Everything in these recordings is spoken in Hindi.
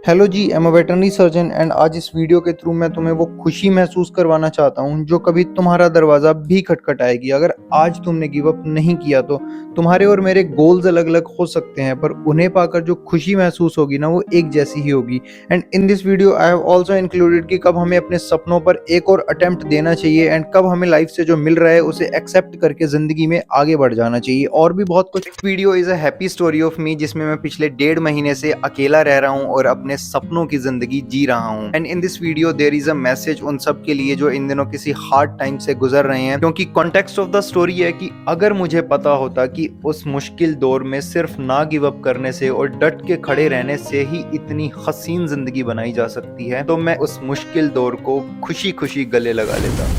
हेलो जी, I am a veterinary surgeon and आज इस वीडियो के थ्रू मैं तुम्हें वो खुशी महसूस करवाना चाहता हूँ जो कभी तुम्हारा दरवाज़ा भी खटखटाएगी। अगर आज तुमने गिव अप नहीं किया तो तुम्हारे और मेरे गोल्स अलग अलग हो सकते हैं, पर उन्हें पाकर जो खुशी महसूस होगी ना, वो एक जैसी ही होगी। And in this video I have also included कि कब हमें अपने सपनों पर एक और अटेम्प्ट देना चाहिए एंड कब हमें लाइफ से जो मिल रहा है उसे एक्सेप्ट करके ज़िंदगी में आगे बढ़ जाना चाहिए, और भी बहुत कुछ। Video is a happy story of me, जिसमें मैं पिछले 1.5 महीने से अकेला रह रहा हूँ और अपने सपनों की जिंदगी जी रहा हूँ। And in this video there is a message उन सब के लिए जो इन दिनों किसी हार्ड टाइम से गुजर रहे हैं, क्योंकि कॉन्टेक्स्ट ऑफ द स्टोरी है कि अगर मुझे पता होता कि उस मुश्किल दौर में सिर्फ ना गिव अप करने से और डट के खड़े रहने से ही इतनी हसीन जिंदगी बनाई जा सकती है, तो मैं उस मुश्किल दौर को खुशी खुशी गले लगा लेता।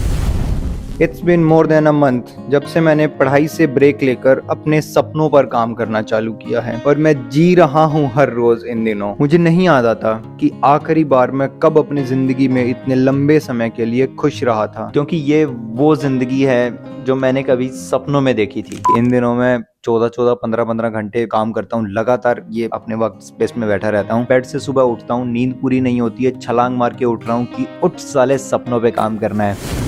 It's been more than a month जब से मैंने पढ़ाई से ब्रेक लेकर अपने सपनों पर काम करना चालू किया है, और मैं जी रहा हूँ हर रोज इन दिनों। मुझे नहीं याद आता कि आखिरी बार मैं कब अपनी जिंदगी में इतने लंबे समय के लिए खुश रहा था, क्योंकि ये वो जिंदगी है जो मैंने कभी सपनों में देखी थी। इन दिनों मैं 14-14, 15-15 घंटे काम करता हूँ लगातार, ये अपने वर्क स्पेस में बैठा रहता हूँ। बेड से सुबह उठता हूँ, नींद पूरी नहीं होती है, छलांग मार के उठ रहा हूँ कि उठ साले, सपनों पे काम करना है।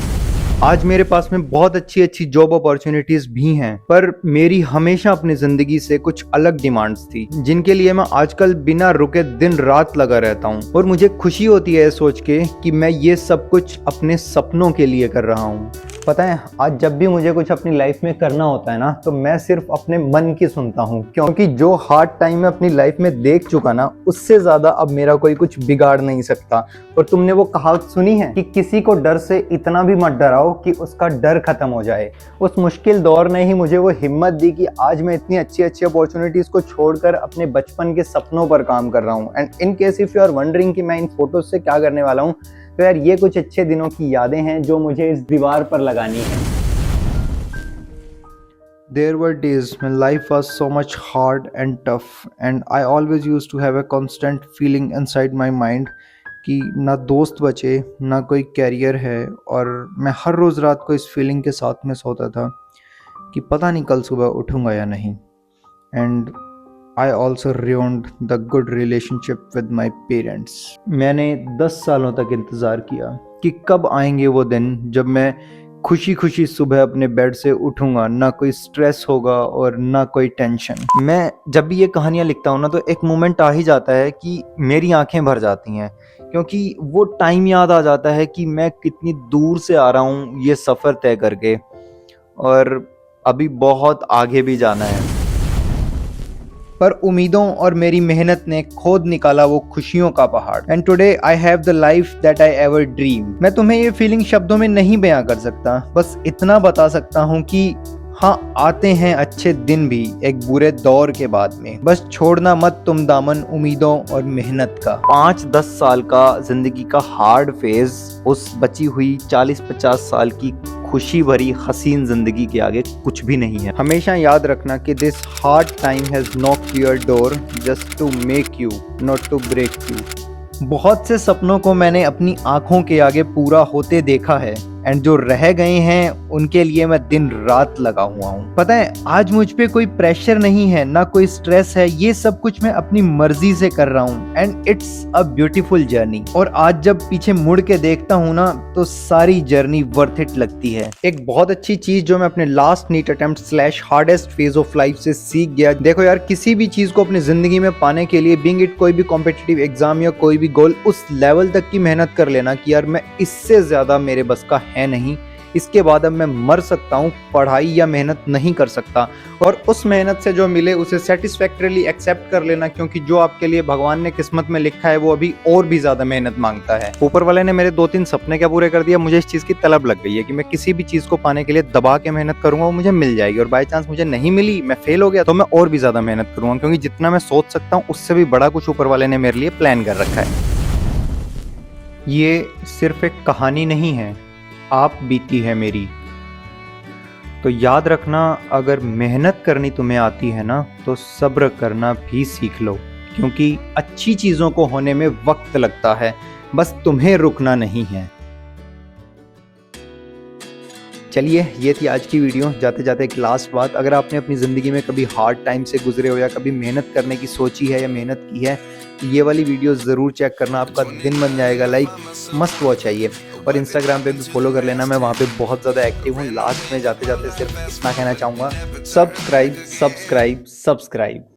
आज मेरे पास में बहुत अच्छी अच्छी जॉब अपॉर्चुनिटीज भी हैं, पर मेरी हमेशा अपनी जिंदगी से कुछ अलग डिमांड्स थी, जिनके लिए मैं आजकल बिना रुके दिन रात लगा रहता हूँ। और मुझे खुशी होती है सोच के कि मैं ये सब कुछ अपने सपनों के लिए कर रहा हूँ। पता है, आज जब भी मुझे कुछ अपनी लाइफ में करना होता है ना, तो मैं सिर्फ अपने मन की सुनता हूँ, क्योंकि जो हार्ड टाइम मैं अपनी लाइफ में देख चुका ना, उससे ज्यादा अब मेरा कोई कुछ बिगाड़ नहीं सकता। और तुमने वो कहावत सुनी है कि किसी को डर से इतना भी मत डराओ कि उसका डर खत्म हो जाए। उस मुश्किल दौर ने ही मुझे वो हिम्मत दी कि आज मैं इतनी अच्छी अच्छी अपॉर्चुनिटीज को छोड़कर अपने बचपन के सपनों पर काम कर रहा हूँ। And in case if you are wondering कि मैं इन फोटोज से क्या करने वाला हूँ, तो यार ये कुछ अच्छे दिनों की यादें हैं जो मुझे इस दीवार पर लगानी है। There were days when life was so much hard and tough, and I always used to have a constant feeling inside my mind कि ना दोस्त बचे, ना कोई कैरियर है, और मैं हर रोज़ रात को इस फीलिंग के साथ में सोता था कि पता नहीं कल सुबह उठूँगा या नहीं। And I also ruined the good relationship with my parents. मैंने 10 सालों तक इंतज़ार किया कि कब आएंगे वो दिन जब मैं खुशी खुशी सुबह अपने बेड से उठूंगा, ना कोई स्ट्रेस होगा और ना कोई टेंशन। मैं जब भी ये कहानियाँ लिखता हूँ ना, तो एक मोमेंट आ ही जाता है कि मेरी आंखें भर जाती हैं, क्योंकि वो टाइम याद आ जाता है कि मैं कितनी दूर से आ रहा हूँ ये सफ़र तय करके, और अभी बहुत आगे भी जाना है। पर उम्मीदों और मेरी मेहनत ने खोद निकाला वो खुशियों का पहाड़। And today I have the life that I ever dream. मैं तुम्हें ये फीलिंग शब्दों में नहीं बयां कर सकता, बस इतना बता सकता हूँ कि हाँ, आते हैं अच्छे दिन भी एक बुरे दौर के बाद में। बस छोड़ना मत तुम दामन उम्मीदों और मेहनत का। 5-10 साल का जिंदगी का हार्ड फेज उस बची हुई 40-50 साल की खुशी भरी हसीन जिंदगी के आगे कुछ भी नहीं है। हमेशा याद रखना कि this hard time has knocked your door just to make you, not to break you. बहुत से सपनों को मैंने अपनी आंखों के आगे पूरा होते देखा है, एंड जो रह गए हैं उनके लिए मैं दिन रात लगा हुआ हूँ। पता है, आज मुझ पे कोई प्रेशर नहीं है, ना कोई स्ट्रेस है, ये सब कुछ मैं अपनी मर्जी से कर रहा हूँ, and it's a beautiful journey. और आज जब पीछे मुड़ के देखता हूँ ना, तो सारी जर्नी वर्थ इट लगती है। एक बहुत अच्छी चीज जो मैं अपने last NEET attempt slash hardest phase of life से सीख गया, देखो यार, किसी भी चीज को अपनी जिंदगी में पाने के लिए, बीइंग इट कोई भी कॉम्पिटिटिव एग्जाम या कोई भी गोल, उस लेवल तक की मेहनत कर लेना कि यार मैं इससे ज्यादा मेरे बस का है नहीं, इसके बाद अब मैं मर सकता हूँ, पढ़ाई या मेहनत नहीं कर सकता, और उस मेहनत से जो मिले उसे सेटिस्फैक्टरीली एक्सेप्ट कर लेना, क्योंकि जो आपके लिए भगवान ने किस्मत में लिखा है वो अभी और भी ज्यादा मेहनत मांगता है। ऊपर वाले ने मेरे 2-3 सपने क्या पूरे कर दिया, मुझे इस चीज की तलब लग गई है कि मैं किसी भी चीज को पाने के लिए दबा के मेहनत करूंगा, वो मुझे मिल जाएगी, और बाई चांस मुझे नहीं मिली, मैं फेल हो गया, तो मैं और भी ज्यादा मेहनत करूंगा, क्योंकि जितना मैं सोच सकता हूँ उससे भी बड़ा कुछ ऊपर वाले ने मेरे लिए प्लान कर रखा है। ये सिर्फ एक कहानी नहीं है, आप बीती है मेरी। तो याद रखना, अगर मेहनत करनी तुम्हें आती है ना, तो सब्र करना भी सीख लो, क्योंकि अच्छी चीज़ों को होने में वक्त लगता है, बस तुम्हें रुकना नहीं है। चलिए ये थी आज की वीडियो। जाते जाते एक लास्ट बात, अगर आपने अपनी ज़िंदगी में कभी हार्ड टाइम से गुजरे हो या कभी मेहनत करने की सोची है या मेहनत की है, तो ये वाली वीडियो ज़रूर चेक करना, आपका दिन बन जाएगा। लाइक मस्ट वॉच है ये। और इंस्टाग्राम पे भी फॉलो कर लेना, मैं वहाँ पे बहुत ज़्यादा एक्टिव हूँ। लास्ट में जाते जाते सिर्फ इतना कहना चाहूँगा, सब्सक्राइब सब्सक्राइब सब्सक्राइब।